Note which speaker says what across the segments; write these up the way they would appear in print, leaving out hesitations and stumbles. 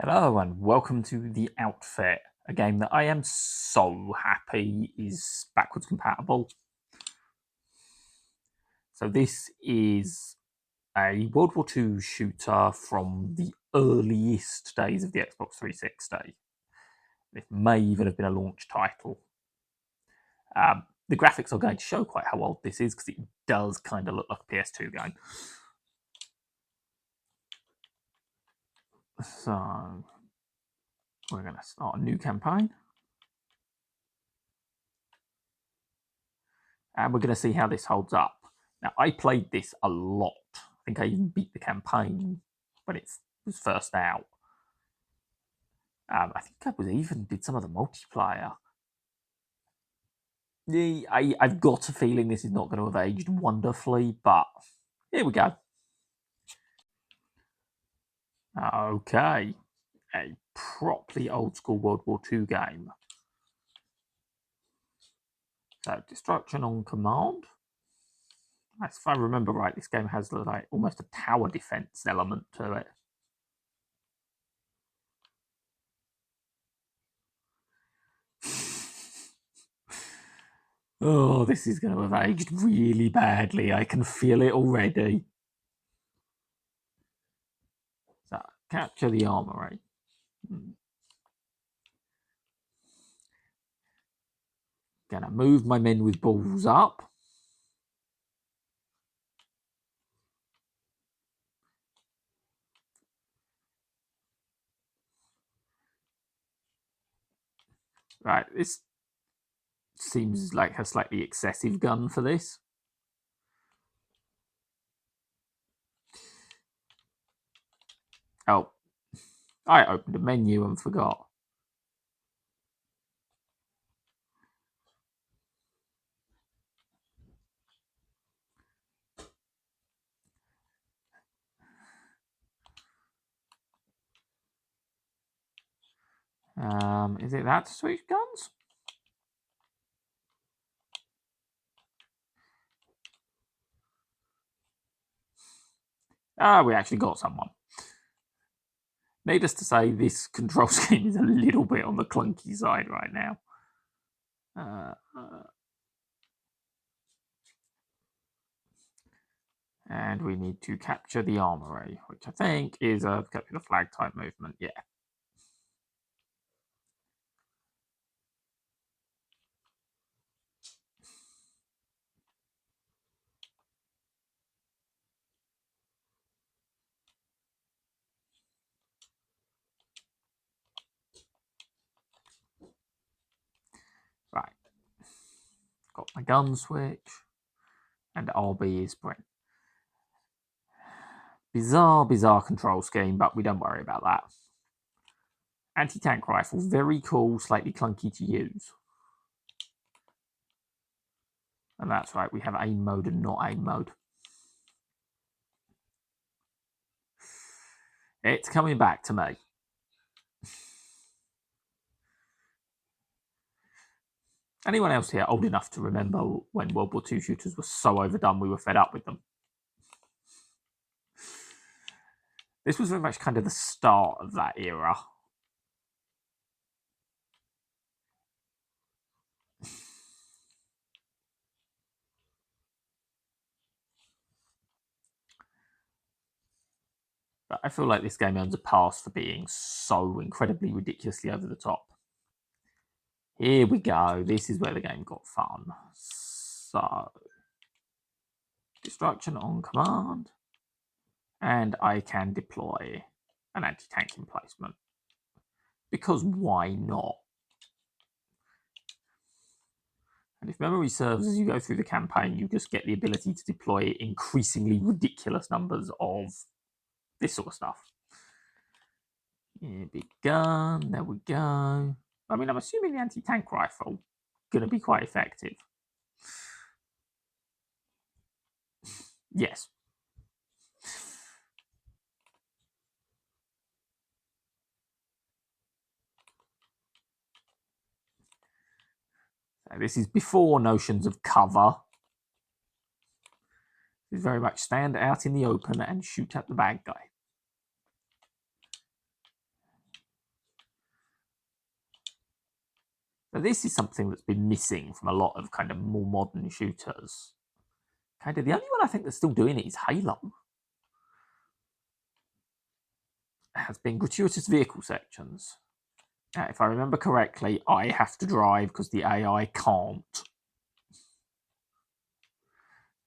Speaker 1: Hello and welcome to The Outfit, a game that I am so happy is backwards compatible. So this is a World War II shooter from the earliest days of the Xbox 360. It may even have been a launch title. The graphics are going to show quite how old this is because it does kind of look like a PS2 game. So we're going to start a new campaign. And we're going to see how this holds up. Now, I played this a lot. I think I even beat the campaign when it was first out. I think I even did some of the multiplayer. I've got a feeling this is not going to have aged wonderfully, but here we go. Okay, a properly old school World War II game. So, destruction on command. If I remember right, this game has like almost a tower defense element to it. Oh, this is going to have aged really badly. I can feel it already. So, capture the armory. Gonna move my men with balls up. Right, this seems like a slightly excessive gun for this. Oh, I opened a menu and forgot. Is it that to switch guns? We actually got someone. Needless to say, this control scheme is a little bit on the clunky side right now. And we need to capture the armory, which I think is a capture the flag type movement. Yeah. Right. Got my gun switch. And RB is sprint. Bizarre control scheme, but we don't worry about that. Anti-tank rifle, very cool, slightly clunky to use. And that's right, we have aim mode and not aim mode. It's coming back to me. Anyone else here old enough to remember when World War II shooters were so overdone we were fed up with them? This was very much kind of the start of that era. But I feel like this game earns a pass for being so incredibly ridiculously over the top. Here we go. This is where the game got fun. So, destruction on command. And I can deploy an anti-tank emplacement. Because why not? And if memory serves, as you go through the campaign, you just get the ability to deploy increasingly ridiculous numbers of this sort of stuff. Yeah, big gun, there we go. I mean, I'm assuming the anti-tank rifle going to be quite effective. Yes. So this is before notions of cover. This is very much stand out in the open and shoot at the bad guy. So this is something that's been missing from a lot of kind of more modern shooters. Kind of the only one I think that's still doing it is Halo. It has been gratuitous vehicle sections. Now, if I remember correctly, I have to drive because the AI can't.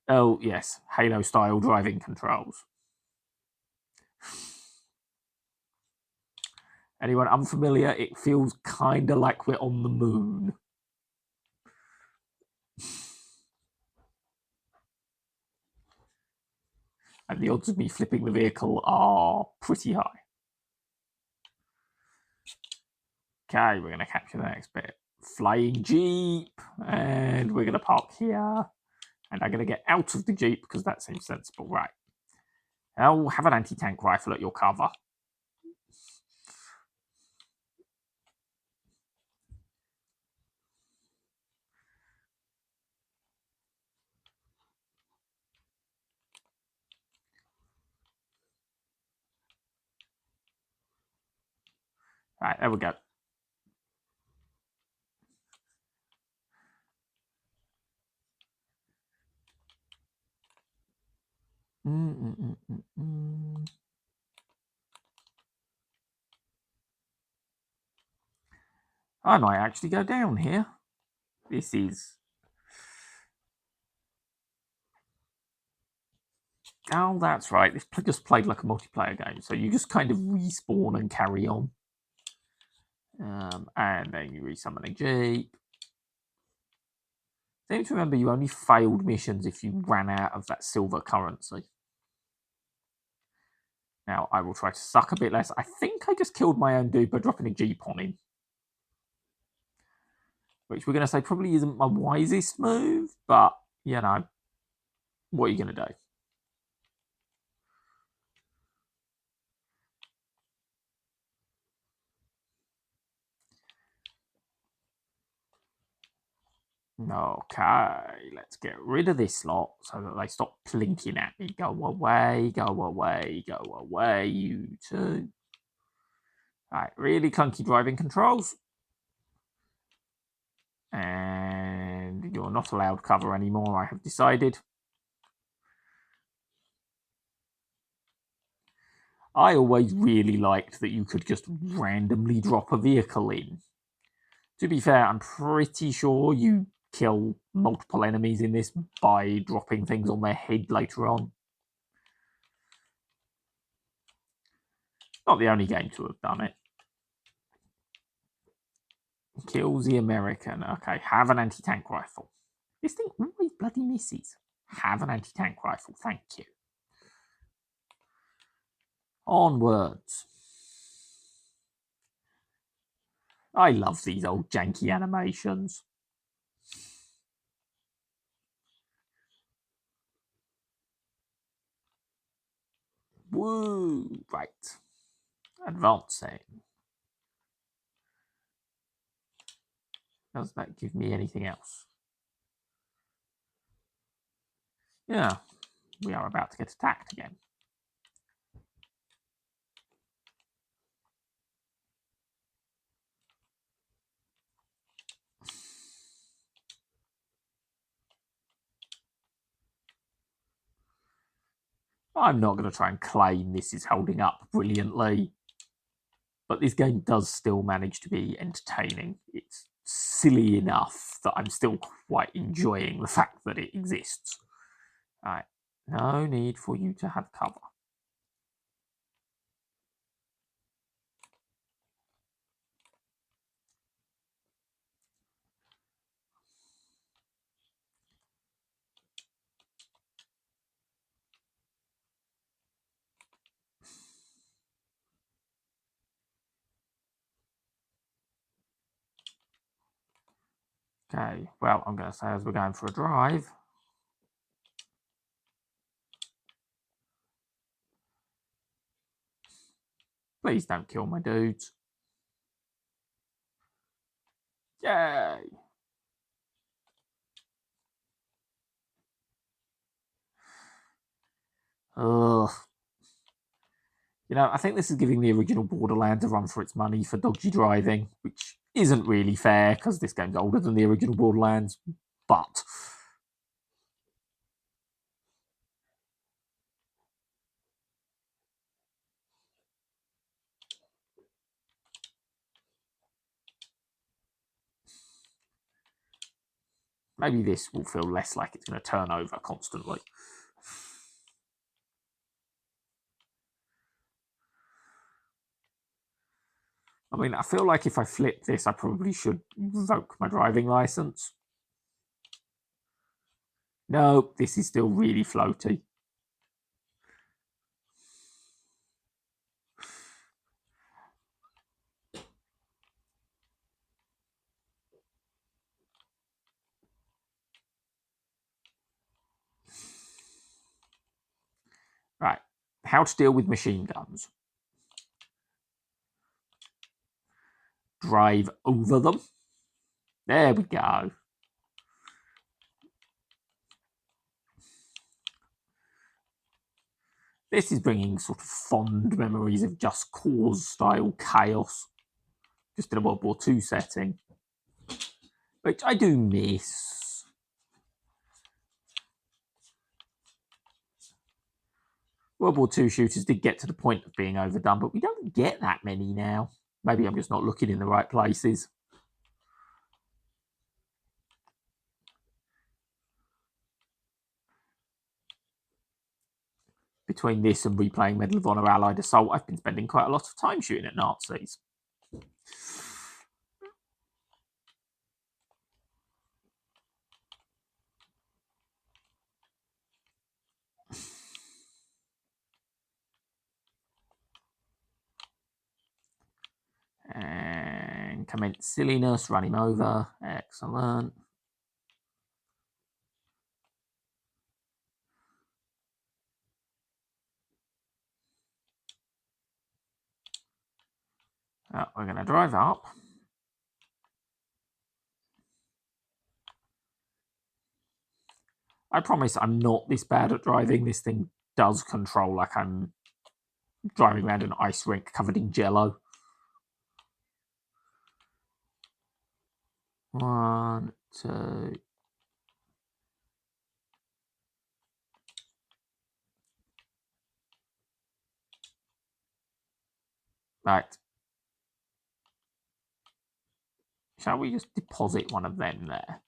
Speaker 1: Oh, yes, Halo-style driving controls. Anyone unfamiliar? It feels kind of like we're on the moon. And the odds of me flipping the vehicle are pretty high. Okay, we're going to capture the next bit. Flying Jeep, and we're going to park here. And I'm going to get out of the Jeep because that seems sensible. Right. Oh, have an anti-tank rifle at your cover. Right, there we go. I might actually go down here. This is... Oh, that's right. This just played like a multiplayer game. So you just kind of respawn and carry on. And then you resummon a Jeep. I seem to remember you only failed missions if you ran out of that silver currency. Now, I will try to suck a bit less. I think I just killed my own dude by dropping a Jeep on him. Which we're going to say probably isn't my wisest move, but, you know, what are you going to do? Okay, let's get rid of this lot so that they stop plinking at me. Go away, go away, go away, you two. Right, really clunky driving controls. And you're not allowed cover anymore, I have decided. I always really liked that you could just randomly drop a vehicle in. To be fair, I'm pretty sure you kill multiple enemies in this by dropping things on their head later on. Not the only game to have done it. Kills the American. Okay, have an anti-tank rifle. This thing always bloody misses. Have an anti-tank rifle, thank you. Onwards. I love these old janky animations. Woo! Right. Advancing. Does that give me anything else? Yeah, we are about to get attacked again. I'm not going to try and claim this is holding up brilliantly, but this game does still manage to be entertaining. It's silly enough that I'm still quite enjoying the fact that it exists. All right, no need for you to have cover. Okay, well, I'm going to say as we're going for a drive, please don't kill my dudes. Yay! Ugh. You know, I think this is giving the original Borderlands a run for its money for dodgy driving, which isn't really fair because this game's older than the original Borderlands, but maybe this will feel less like it's going to turn over constantly. I mean, I feel like if I flip this, I probably should revoke my driving license. No, this is still really floaty. Right, how to deal with machine guns. Drive over them. There we go. This is bringing sort of fond memories of Just Cause style chaos, just in a World War II setting, which I do miss. World War II shooters did get to the point of being overdone, but we don't get that many now. Maybe I'm just not looking in the right places. Between this and replaying Medal of Honor Allied Assault, I've been spending quite a lot of time shooting at Nazis. And commence silliness, run him over. Excellent. We're going to drive up. I promise I'm not this bad at driving. This thing does control like I'm driving around an ice rink covered in jello. 1, 2. Right. Shall we just deposit one of them there?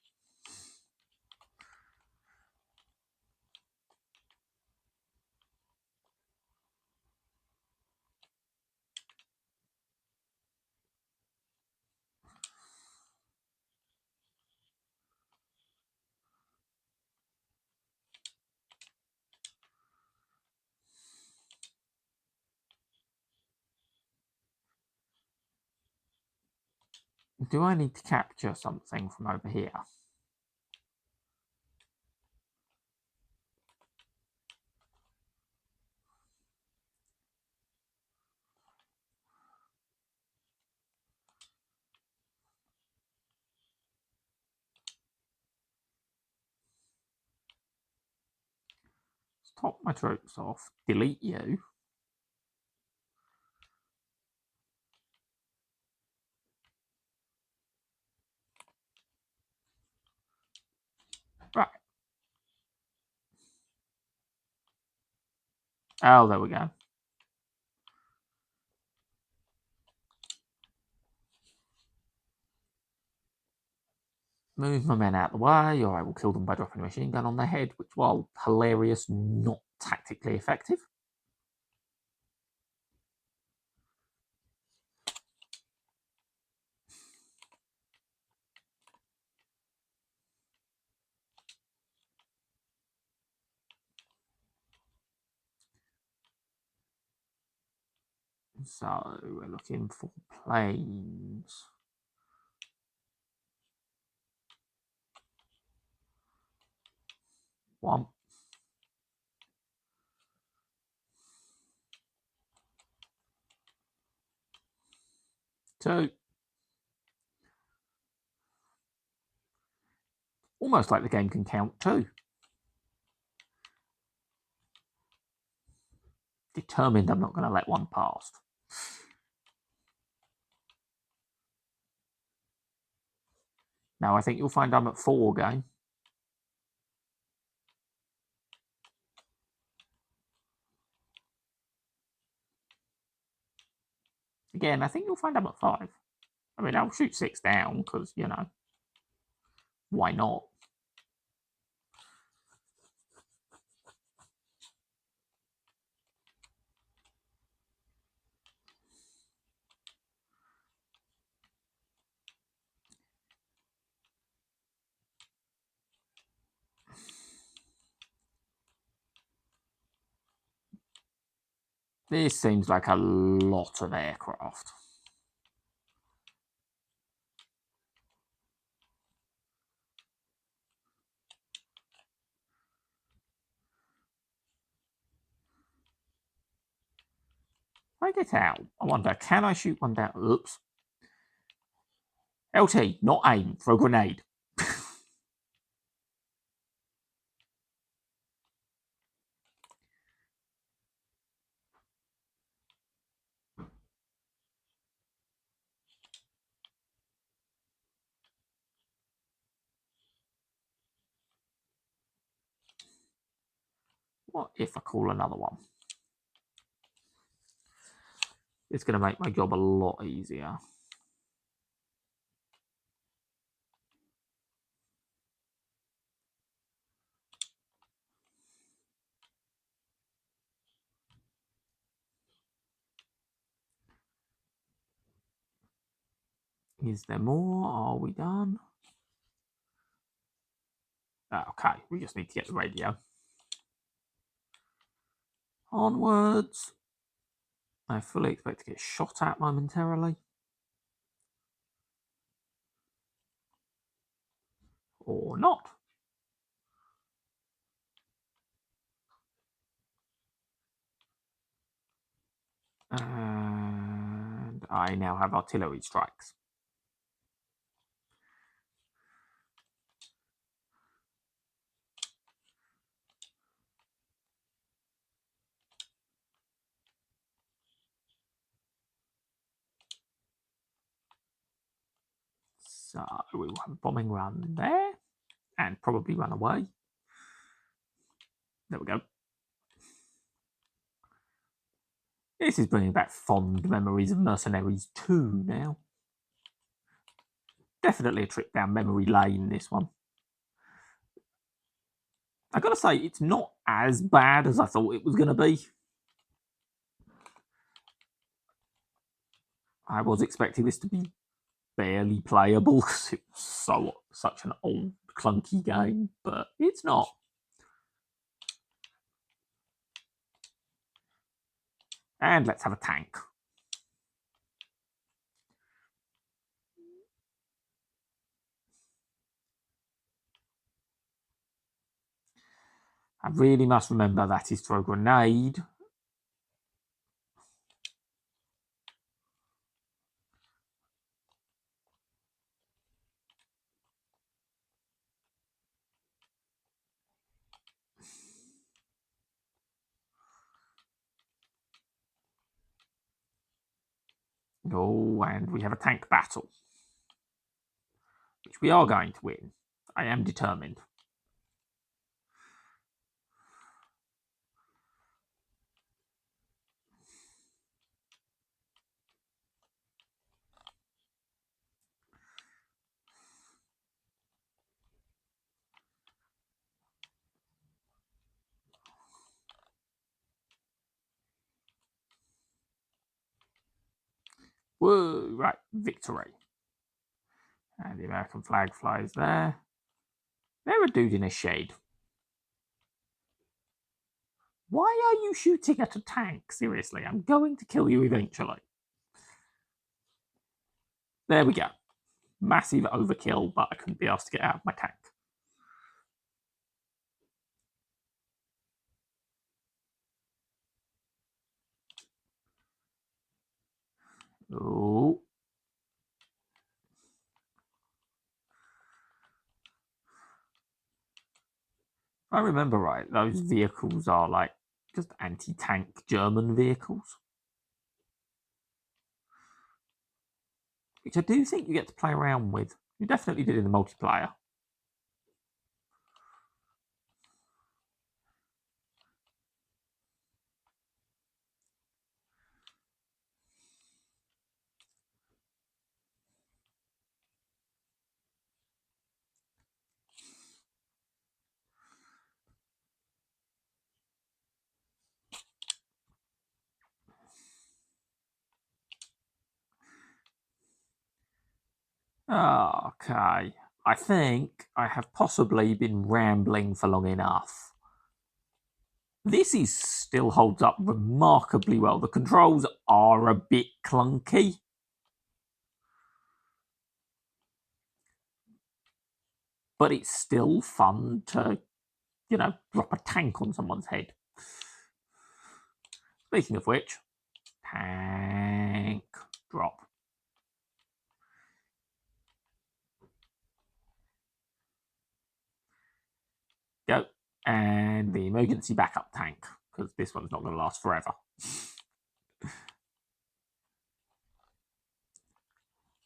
Speaker 1: Do I need to capture something from over here? Top my troops off. Delete you. Right. Oh, there we go. Move my men out of the way, or I will kill them by dropping a machine gun on their head, which, while hilarious, not tactically effective. So we're looking for planes. One. 2. Almost like the game can count 2. Determined I'm not going to let one past. Now I think you'll find I'm at 4 game. Again, I think you'll find I'm at 5. I mean, I'll shoot 6 down because, you know, why not? This seems like a lot of aircraft. If I get out, I wonder, can I shoot one down? Oops. LT, not aim, throw grenade. What if I call another one? It's going to make my job a lot easier. Is there more? Are we done? Okay, we just need to get the radio. Onwards. I fully expect to get shot at momentarily. Or not. And I now have artillery strikes. So we will have a bombing run there and probably run away. There we go. This is bringing back fond memories of Mercenaries 2 now. Definitely a trip down memory lane, this one. I gotta say, it's not as bad as I thought it was going to be. I was expecting this to be barely playable because it was such an old, clunky game, but it's not. And let's have a tank. I really must remember that is throw a grenade. Oh, and we have a tank battle, which we are going to win. I am determined. Whoa, right, victory. And the American flag flies there. They're a dude in a shade. Why are you shooting at a tank? Seriously, I'm going to kill you eventually. There we go. Massive overkill, but I couldn't be asked to get out of my tank. Oh. If I remember right, those vehicles are like just anti-tank German vehicles. Which I do think you get to play around with You definitely did in the multiplayer. Okay, I think I have possibly been rambling for long enough. This still holds up remarkably well. The controls are a bit clunky, but it's still fun to, drop a tank on someone's head. Speaking of which, tank drop. Go. And the emergency backup tank, because this one's not going to last forever.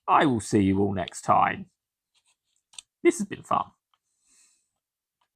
Speaker 1: I will see you all next time. This has been fun.